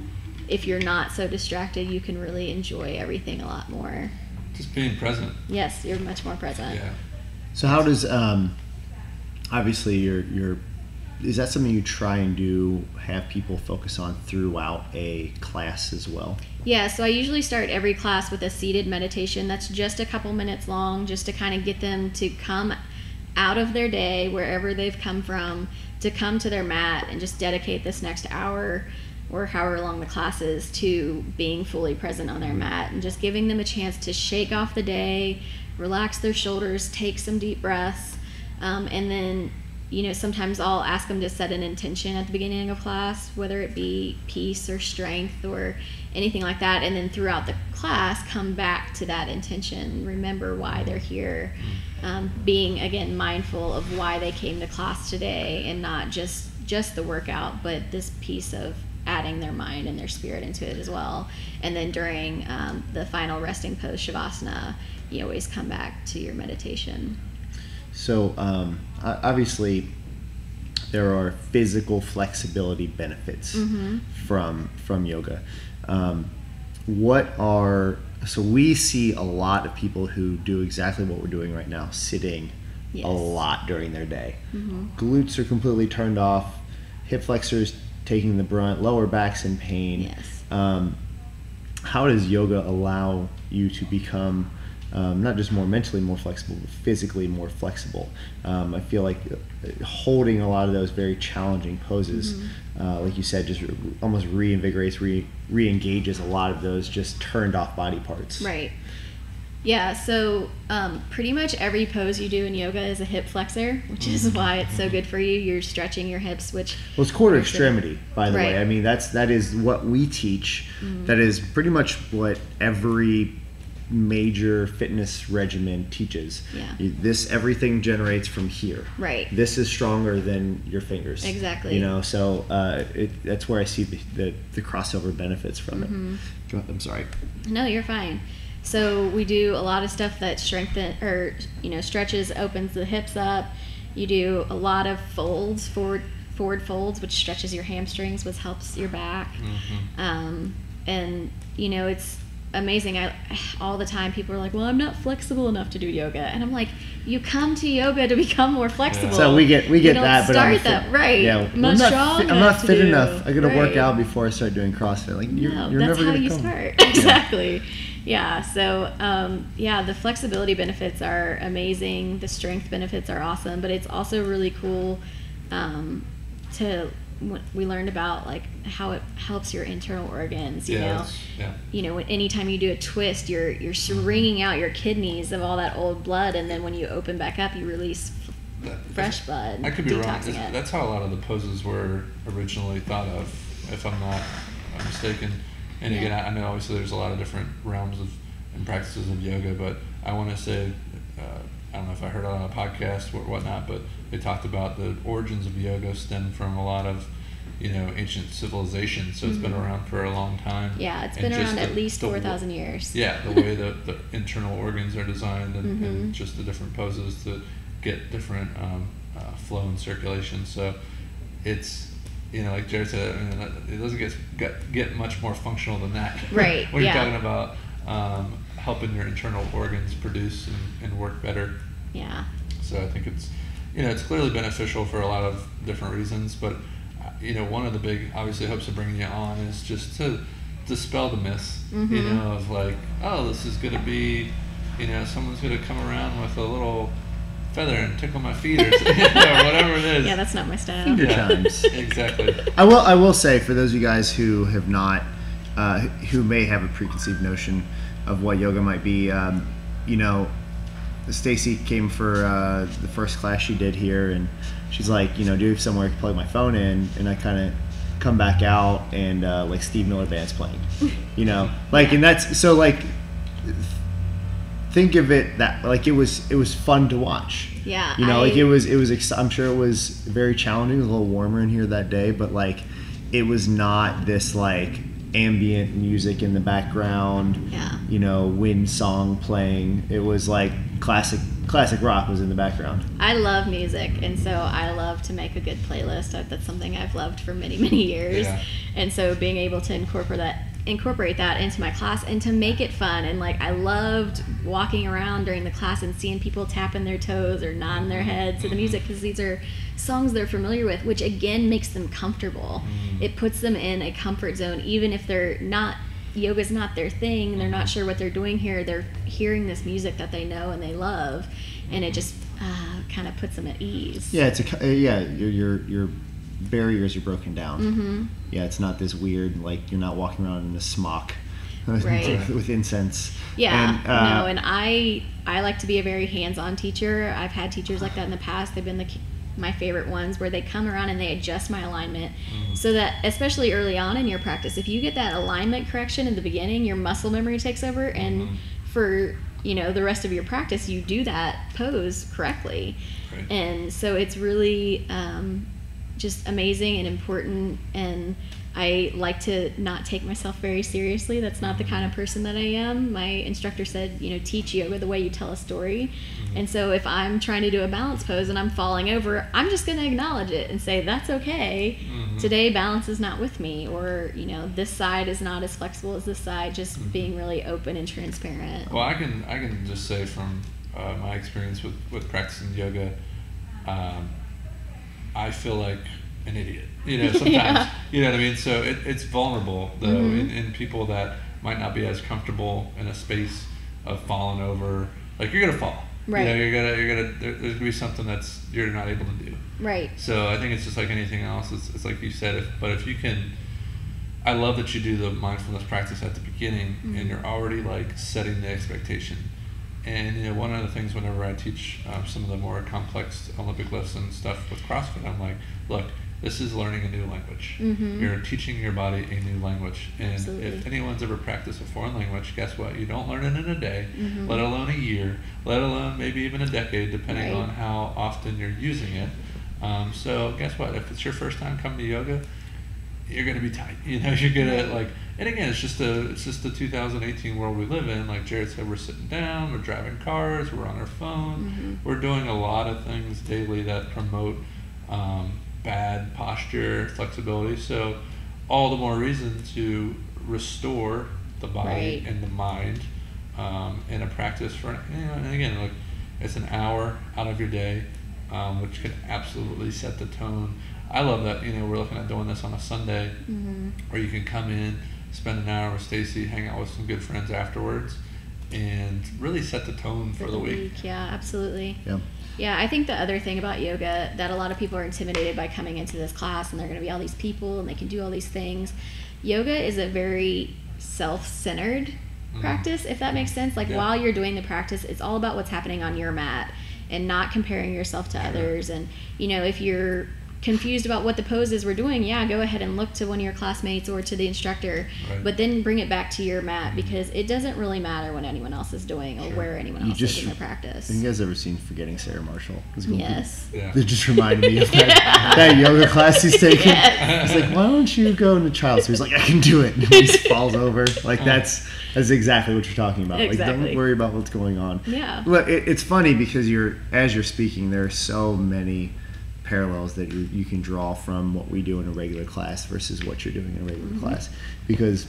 if you're not so distracted, you can really enjoy everything a lot more. Just being present. Yes, you're much more present. Yeah. So how does obviously you're is that something you try and do, have people focus on throughout a class as well? Yeah, so I usually start every class with a seated meditation that's just a couple minutes long, just to kind of get them to come out of their day, wherever they've come from, to come to their mat and just dedicate this next hour or however long the class is to being fully present on their mat, and just giving them a chance to shake off the day, relax their shoulders, take some deep breaths, and then sometimes I'll ask them to set an intention at the beginning of class, whether it be peace or strength or anything like that, and then throughout the class come back to that intention, remember why they're here, being again mindful of why they came to class today, and not just the workout, but this piece of adding their mind and their spirit into it as well. And then during the final resting pose, Shavasana, you always come back to your meditation. So obviously there are physical flexibility benefits from yoga. So we see a lot of people who do exactly what we're doing right now, sitting a lot during their day. Glutes are completely turned off, hip flexors taking the brunt, lower back's in pain. Yes. How does yoga allow you to become not just more mentally more flexible, but physically more flexible? I feel like holding a lot of those very challenging poses, like you said, just almost reinvigorates, re-engages a lot of those just turned off body parts. Right. Yeah, so pretty much every pose you do in yoga is a hip flexor, which is why it's so good for you. You're stretching your hips, which... Well, it's quarter extremity, by the way. I mean, that is what we teach. That is pretty much what every major fitness regimen teaches. Everything generates from here. Right. This is stronger than your fingers. Exactly. So that's where I see the crossover benefits from it. I'm sorry. No, you're fine. So we do a lot of stuff that stretches, opens the hips up. You do a lot of folds, forward folds, which stretches your hamstrings, which helps your back. And it's amazing. All the time people are like, well, I'm not flexible enough to do yoga, and I'm like, you come to yoga to become more flexible. So we get that, but I'm not fit enough. I gotta work out before I start doing CrossFit. Like you're that's never how gonna you come. start. Exactly. Yeah. So the flexibility benefits are amazing. The strength benefits are awesome, but it's also really cool we learned about like how it helps your internal organs. Anytime you do a twist, you're wringing out your kidneys of all that old blood, and then when you open back up, you release fresh blood. I could be wrong. That's how a lot of the poses were originally thought of, if I'm not mistaken. And again, I know obviously there's a lot of different realms and practices of yoga, but I want to say, I don't know if I heard it on a podcast or whatnot, but they talked about the origins of yoga stem from a lot of, ancient civilizations. So it's been around for a long time. Yeah, it's been around at least 4,000 years. Yeah, the way the internal organs are designed and just the different poses to get different flow and circulation. So it's, like Jared said, it doesn't get much more functional than that. Right. When you're talking about helping your internal organs produce and work better. Yeah. So I think it's, it's clearly beneficial for a lot of different reasons, but one of the big obviously hopes of bringing you on is just to dispel the myths, of like, oh, this is going to be, someone's going to come around with a little feather and tickle my feet or whatever it is. Yeah, that's not my style. Finger chimes. Exactly. I will say, for those of you guys who have not, who may have a preconceived notion of what yoga might be, Stacey came for the first class she did here, and she's like, do you have somewhere to plug my phone in? And I kind of come back out, and like Steve Miller Band's playing, and that's so like. Think of it that like it was fun to watch. Yeah. Like it was I'm sure it was very challenging. It was a little warmer in here that day, but like it was not this like ambient music in the background. Yeah. Wind song playing. It was like classic rock was in the background. I love music, and so I love to make a good playlist. That's something I've loved for many, many years. Yeah. And so being able to incorporate that into my class and to make it fun, and like I loved walking around during the class and seeing people tapping their toes or nodding their heads to the music, because these are songs they're familiar with, which again makes them comfortable. It puts them in a comfort zone, even if they're not, yoga's not their thing, they're not sure what they're doing here, they're hearing this music that they know and they love, and it just kind of puts them at ease. Yeah, it's your barriers are broken down. Yeah, it's not this weird, like you're not walking around in a smock Right. with incense. Yeah, and I like to be a very hands-on teacher. I've had teachers like that in the past. They've been my favorite ones, where they come around and they adjust my alignment, so that especially early on in your practice, if you get that alignment correction in the beginning, your muscle memory takes over, and for the rest of your practice, you do that pose correctly. Right. And so it's really just amazing and important, and I like to not take myself very seriously. That's not the kind of person that I am. My instructor said, teach yoga the way you tell a story. And so if I'm trying to do a balance pose and I'm falling over, I'm just going to acknowledge it and say, that's okay. Today balance is not with me, or this side is not as flexible as this side. Just being really open and transparent. Well, I can just say from my experience with practicing yoga, I feel like an idiot, sometimes. Yeah. You know what I mean? So it's vulnerable, though, in people that might not be as comfortable in a space of falling over. Like, you're gonna fall. Right. There's gonna be something that's you're not able to do. Right. So I think it's just like anything else. It's like you said, if you can. I love that you do the mindfulness practice at the beginning, and you're already like setting the expectation. And one of the things whenever I teach some of the more complex Olympic lifts and stuff with CrossFit, I'm like, look, this is learning a new language. You're teaching your body a new language. And Absolutely. if anyone's ever practiced a foreign language, guess what? You don't learn it in a day, let alone a year, let alone maybe even a decade, depending Right. on how often you're using it. So guess what? If it's your first time coming to yoga, you're gonna be tight. You're gonna like. And again, it's just the 2018 world we live in. Like Jared said, we're sitting down, we're driving cars, we're on our phone, we're doing a lot of things daily that promote bad posture, flexibility. So all the more reason to restore the body Right. and the mind in a practice for, and again, like it's an hour out of your day, which can absolutely set the tone. I love that, we're looking at doing this on a Sunday, where you can come in, spend an hour with Stacey, hang out with some good friends afterwards, and really set the tone for the week. Yeah, absolutely. Yeah. Yeah, I think the other thing about yoga that a lot of people are intimidated by coming into this class, and they're going to be all these people and they can do all these things. Yoga is a very self-centered practice, if that makes sense. Like while you're doing the practice, it's all about what's happening on your mat and not comparing yourself to others. And if you're confused about what the poses we're doing, go ahead and look to one of your classmates or to the instructor, Right. but then bring it back to your mat, because it doesn't really matter what anyone else is doing or where anyone else is in their practice. Have you guys ever seen Forgetting Sarah Marshall? Yes. Yeah. It just reminded me of that yoga class he's taking. Yes. He's like, why don't you go into child? So he's like, I can do it. And he just falls over. Like that's exactly what you're talking about. Exactly. Like, don't worry about what's going on. Yeah. But it's funny because as you're speaking, there are so many parallels that you can draw from what we do in a regular class versus what you're doing in a regular class, because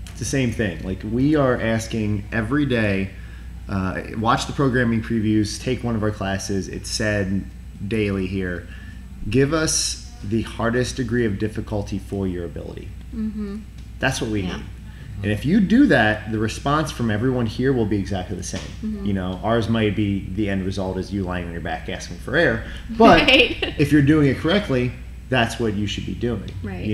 it's the same thing. Like, we are asking every day, watch the programming previews, take one of our classes. It's said daily here, give us the hardest degree of difficulty for your ability. That's what we need. And if you do that, the response from everyone here will be exactly the same. Ours might be the end result is you lying on your back asking for air. But Right. if you're doing it correctly, that's what you should be doing. Right.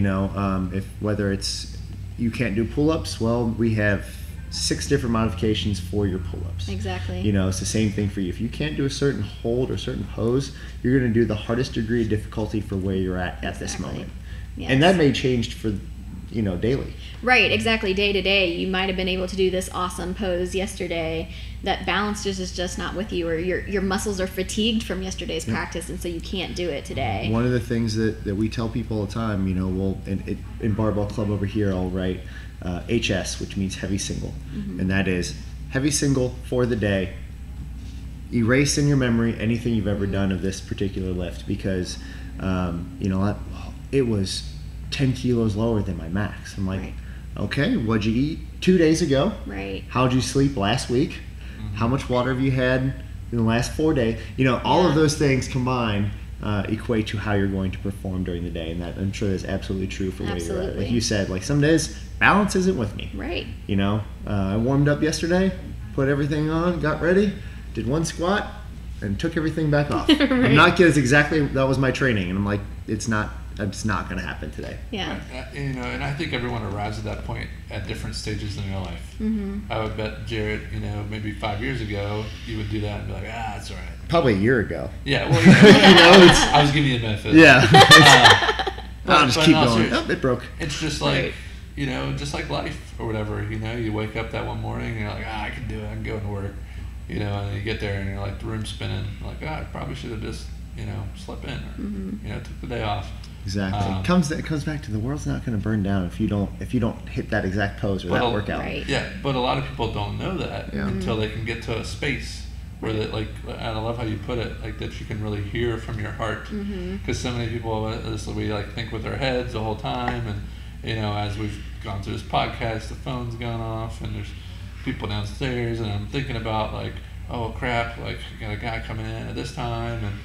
If whether it's you can't do pull-ups, well, we have 6 different modifications for your pull-ups. Exactly. You know, it's the same thing for you. If you can't do a certain hold or certain pose, you're going to do the hardest degree of difficulty for where you're at this moment. Yes. And that may change for, you know, daily. Right, exactly. Day to day, you might have been able to do this awesome pose yesterday. That balance is just not with you, or your muscles are fatigued from yesterday's practice, and so you can't do it today. One of the things that we tell people all the time, you know, in Barbell Club over here, I'll write HS, which means heavy single. And that is heavy single for the day. Erase in your memory anything you've ever done of this particular lift, because, you know, it was 10 kilos lower than my max. I'm like, okay, what'd you eat 2 days ago? Right. How'd you sleep last week? How much water have you had in the last 4 days? You know, all of those things combined equate to how you're going to perform during the day, and that I'm sure that's absolutely true for where you're at. Like you said, like some days balance isn't with me. Right. You know, I warmed up yesterday, put everything on, got ready, did 1 squat, and took everything back off. Right. I'm not kidding. It's exactly that was my training, and I'm like, it's not going to happen today. Yeah. You know, and I think everyone arrives at that point at different stages in their life. I would bet Jared, you know, maybe 5 years ago, you would do that and be like, it's all right. Probably a year ago. Yeah, well, you know, I was giving you the benefit. Yeah. I'll just keep going. Oh, it broke. It's just like, you know, just like life or whatever. You know, you wake up that one morning and you're like, I can do it. I can go to work. You know, and you get there and you're like, the room's spinning. You're like, I probably should have just, you know, slept in or, you know, took the day off. Exactly. It comes back to the world's not going to burn down if you don't hit that exact pose or that workout. Right. Yeah, but a lot of people don't know that until they can get to a space where that, like, and I love how you put it, like that you can really hear from your heart, because so many people we like think with our heads the whole time, and you know, as we've gone through this podcast, the phone's gone off and there's people downstairs, and I'm thinking about like, oh crap, like I got a guy coming in at this time, and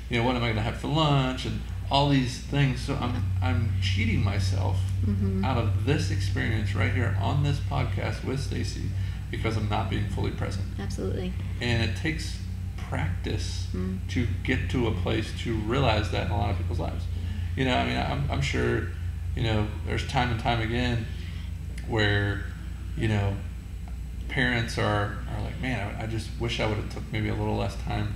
you know, what am I gonna have for lunch, and all these things. So I'm cheating myself out of this experience right here on this podcast with Stacey, because I'm not being fully present. Absolutely. And it takes practice to get to a place to realize that in a lot of people's lives. You know, I mean, I'm sure, you know, there's time and time again where, you know, parents are like, man, I just wish I would have took maybe a little less time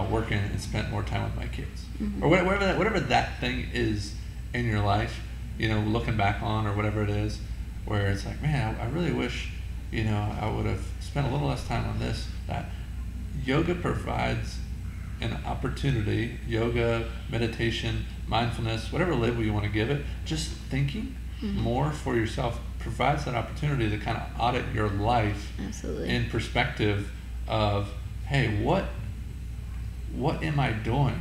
working and spent more time with my kids, or whatever that thing is in your life, you know, looking back on, or whatever it is, where it's like, man, I really wish, you know, I would have spent a little less time on this, that. Yoga provides an opportunity, yoga, meditation, mindfulness, whatever label you want to give it, just thinking more for yourself provides that opportunity to kind of audit your life in perspective of, hey, what am I doing?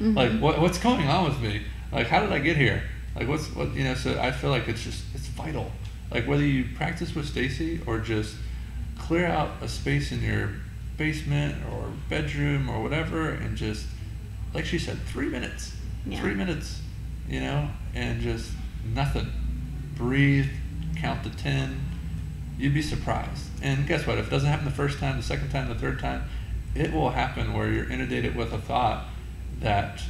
Like, what's going on with me? Like, how did I get here? Like, what you know, so I feel like it's vital. Like, whether you practice with Stacey or just clear out a space in your basement or bedroom or whatever, and just, like she said, 3 minutes. 3 minutes, you know, and just nothing. Breathe, count to 10. You'd be surprised. And guess what? If it doesn't happen the first time, the second time, the third time, it will happen where you're inundated with a thought that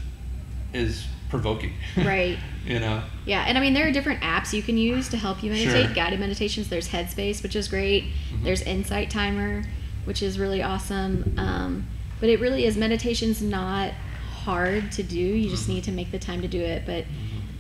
is provoking. Right. You know? Yeah, and I mean, there are different apps you can use to help you meditate. Sure. Guided meditations. There's Headspace, which is great. There's Insight Timer, which is really awesome. But it really is, meditation's not hard to do. You just need to make the time to do it. But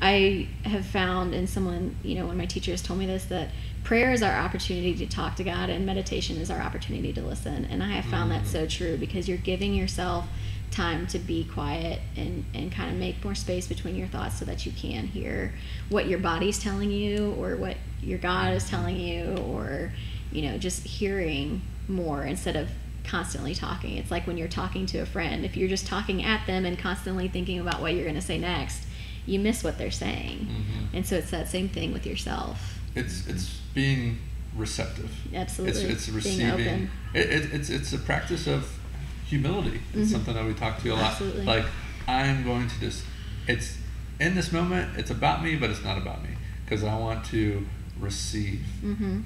I have found, and someone, you know, one of my teachers told me this, that prayer is our opportunity to talk to God, and meditation is our opportunity to listen. And I have found that so true, because you're giving yourself time to be quiet and kind of make more space between your thoughts, so that you can hear what your body's telling you, or what your God is telling you, or, you know, just hearing more instead of constantly talking. It's like when you're talking to a friend. If you're just talking at them and constantly thinking about what you're going to say next, you miss what they're saying. And so it's that same thing with yourself. It's being receptive. Absolutely. It's receiving. Being open. It's a practice of humility. It's something that we talk to a lot. Absolutely. Like, I'm going to just, it's in this moment, it's about me, but it's not about me, because I want to receive.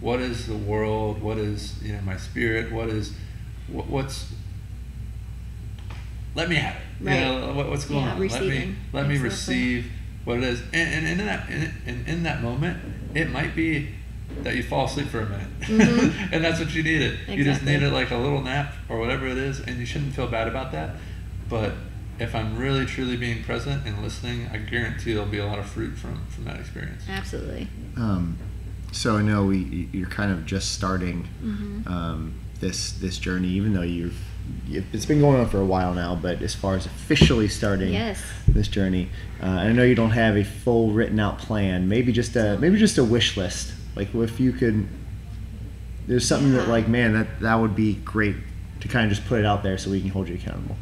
What is the world? What is, you know, my spirit? What's let me have it. Right. You know, what's going on? Receiving. Let me receive what it is. And in that moment, it might be that you fall asleep for a minute. Mm-hmm. And that's what you needed. Exactly. You just needed like a little nap or whatever it is, and you shouldn't feel bad about that. But if I'm really truly being present and listening, I guarantee there'll be a lot of fruit from that experience. Absolutely. So I know you're kind of just starting this journey, even though it's been going on for a while now, but as far as officially starting this journey, and I know you don't have a full written out plan, maybe just a wish list. Like if you could, there's something that like, man, that would be great to kind of just put it out there so we can hold you accountable.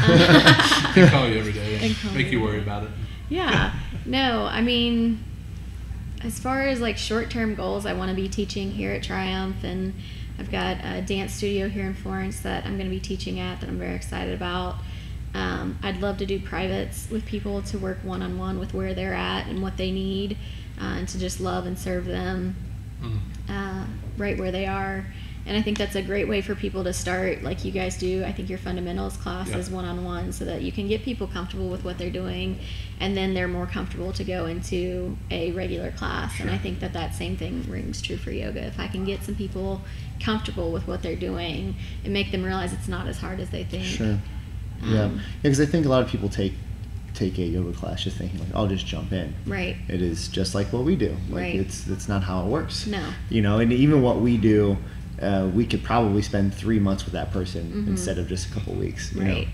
I call you every day and make you worry about it. Yeah. No, I mean, as far as like short-term goals, I want to be teaching here at Triumph, and I've got a dance studio here in Florence that I'm going to be teaching at that I'm very excited about. I'd love to do privates with people, to work one-on-one with where they're at and what they need, and to just love and serve them right where they are. And I think that's a great way for people to start, like you guys do. I think your fundamentals class is one-on-one, so that you can get people comfortable with what they're doing, and then they're more comfortable to go into a regular class. Sure. And I think that same thing rings true for yoga. If I can get some people comfortable with what they're doing and make them realize it's not as hard as they think. Sure. Yeah, because I think a lot of people take a yoga class just thinking like, I'll just jump in. Right. It is just like what we do. Like right. It's not how it works. No. You know, and even what we do, we could probably spend 3 months with that person instead of just a couple weeks. You right. know?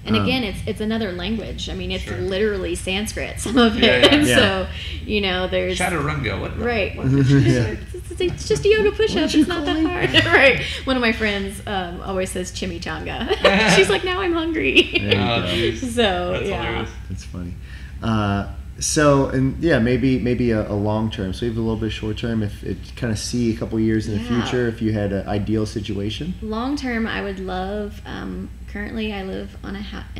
And again, it's another language. I mean, it's literally Sanskrit, some of it. And so, you know, there's... Chaturanga. What? Right. It's just a yoga push-up. It's not that hard. Right. One of my friends always says chimichanga. She's like, now I'm hungry. So, that's hilarious. That's funny. So, and yeah, maybe a long term. So, even a little bit short term. If it kind of see a couple years in the future, if you had an ideal situation. Long term, I would love. Currently, I live in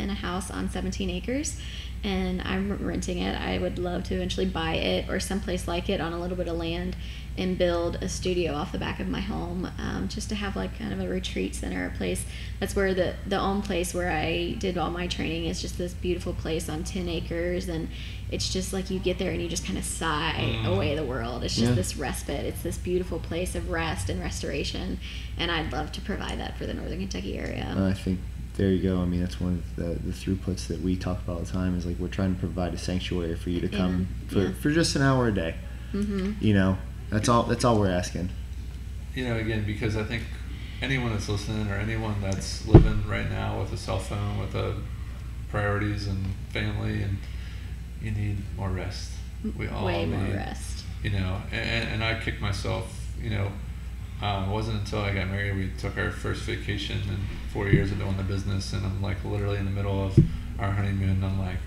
a house on 17 acres, and I'm renting it. I would love to eventually buy it or someplace like it on a little bit of land, and build a studio off the back of my home, just to have like kind of a retreat center, a place. That's where the home place where I did all my training is just this beautiful place on 10 acres, and it's just like you get there and you just kind of sigh away the world. It's just this respite. It's this beautiful place of rest and restoration, and I'd love to provide that for the Northern Kentucky area. I think there you go. I mean, that's one of the throughputs that we talk about all the time, is like we're trying to provide a sanctuary for you to come for just an hour a day. You know, that's all we're asking. You know, again, because I think anyone that's listening, or anyone that's living right now with a cell phone, with priorities and family, and you need more rest. We all way need more rest. You know, and I kicked myself. You know, it wasn't until I got married we took our first vacation in 4 years of doing the business, and I'm like literally in the middle of our honeymoon, and I'm like,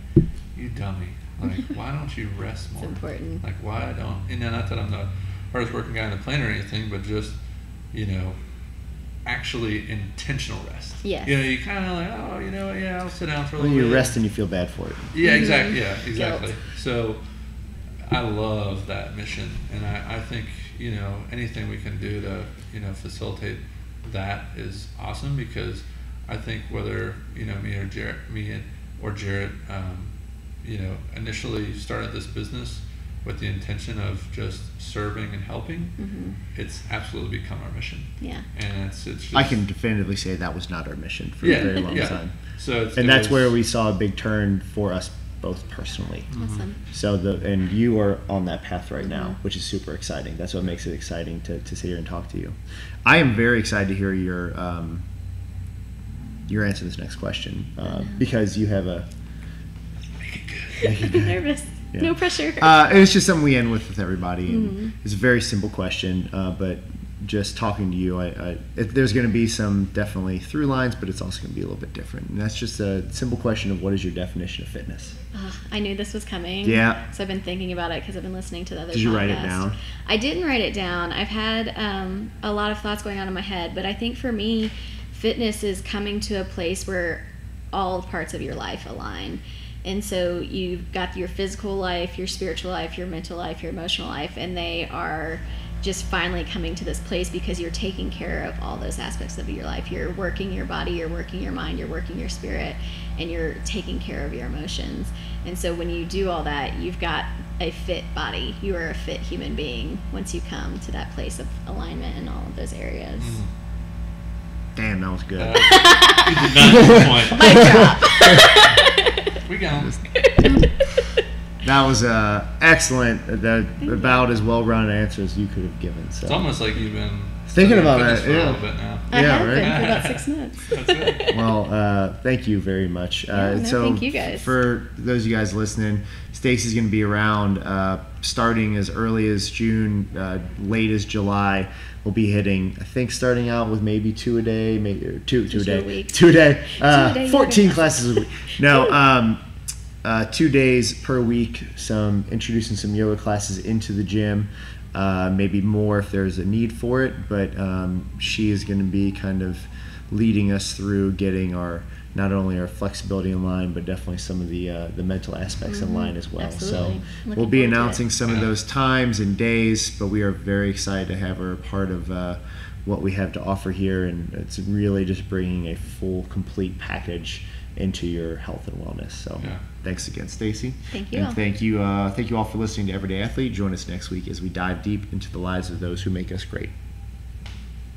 you dummy. Like, why don't you rest more? It's important. Like, why don't? And not that I'm the hardest working guy on the planet or anything, but just, you know, actually intentional rest. Yes. You know, you kind of like, oh, you know, I'll sit down for a When little bit. you rest and you feel bad for it. Yeah, exactly. Yeah, exactly. Guilt. So I love that mission, and I think, you know, anything we can do to, you know, facilitate that is awesome, because I think whether, you know, me or Jarrett, you know, initially started this business with the intention of just serving and helping, it's absolutely become our mission. Yeah. And it's just, I can definitively say that was not our mission for a very long time. So that's where we saw a big turn for us both personally. Awesome. So and you are on that path right now, which is super exciting. That's what makes it exciting to sit here and talk to you. I am very excited to hear your answer to this next question, because you have a. Make it good. Nervous. Yeah. No pressure. It's just something we end with everybody. And it's a very simple question, but just talking to you, there's going to be some definitely through lines, but it's also going to be a little bit different. And that's just a simple question of, what is your definition of fitness? I knew this was coming. Yeah. So I've been thinking about it because I've been listening to the other podcasts. Did you write it down? I didn't write it down. I've had a lot of thoughts going on in my head, but I think for me, fitness is coming to a place where all parts of your life align. And so you've got your physical life, your spiritual life, your mental life, your emotional life, and they are just finally coming to this place because you're taking care of all those aspects of your life. You're working your body, you're working your mind, you're working your spirit, and you're taking care of your emotions. And so when you do all that, you've got a fit body. You are a fit human being once you come to that place of alignment in all of those areas. Damn, that was good. You did not disappoint. Mic drop. We go. That was excellent. About as well-rounded answer as you could have given. So It's almost like you've been thinking about fitness that. for a Yeah. little bit now. I Yeah, have right? been for about 6 months. That's good. Well, thank you very much. No, So thank you guys. For those of you guys listening, Stacey's going to be around starting as early as June, late as July. We'll be hitting, I think, starting out with maybe 2 a day, maybe two a Just day, a week. 2 a day, 2 a day, 14 yoga. classes a week. No, 2 days per week. Introducing some yoga classes into the gym. Maybe more if there's a need for it, but she is going to be kind of leading us through getting not only our flexibility in line, but definitely some of the mental aspects in line as well. Absolutely. So Looking we'll be forward to announcing it. some of those times and days, but we are very excited to have her a part of what we have to offer here, and it's really just bringing a full, complete package into your health and wellness. So thanks again, Stacey. Thank you And all. thank you all for listening to Everyday Athlete. Join us next week as we dive deep into the lives of those who make us great.